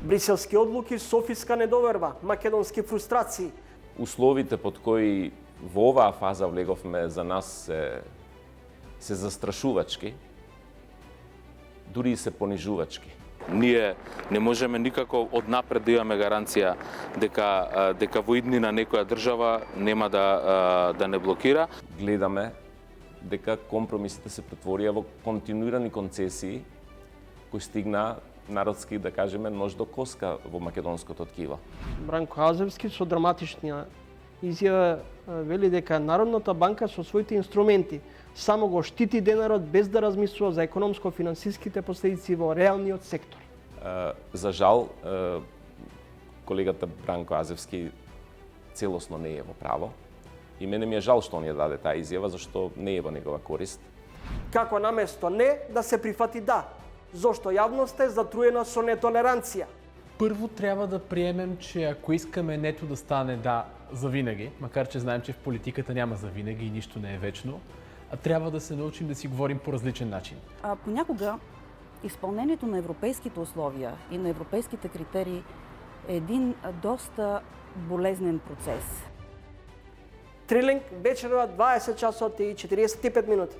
Бриселски одлуки, софиска недоверба, македонски фрустрации. Условите под кои во оваа фаза влеговме за нас се застрашувачки, дури и се понижувачки. Ние не можеме никако однапред да имаме гаранција дека во иднина некоја држава нема да не блокира. Гледаме дека компромисите се претворија во континуирани концесии кои стигна народски, да кажеме, нож до коска во македонското ткиво. Бранко Азевски со драматична изјава вели дека Народната банка со своите инструменти само го штити денарот без да размислува за економско-финансиските последици во реалниот сектор. За жал, колегата Бранко Азевски целосно не е во право. И мене ми е жал што он ја даде таа изјава, зашто не е во негова корист. Како наместо не да се прифати да, зошто јавноста е затруена со нетолеранција. Първо трябва да приемем, че ако искаме нето да стане да завинаги, макар че знаем, че в политиката няма завинаги и нищо не е вечно, трябва да се научим да си говорим по различен начин. Понякога изпълнението на европейските условия и на европейските критерии е един доста болезнен процес. Трилинг вечерва 20 часот и 45 минути.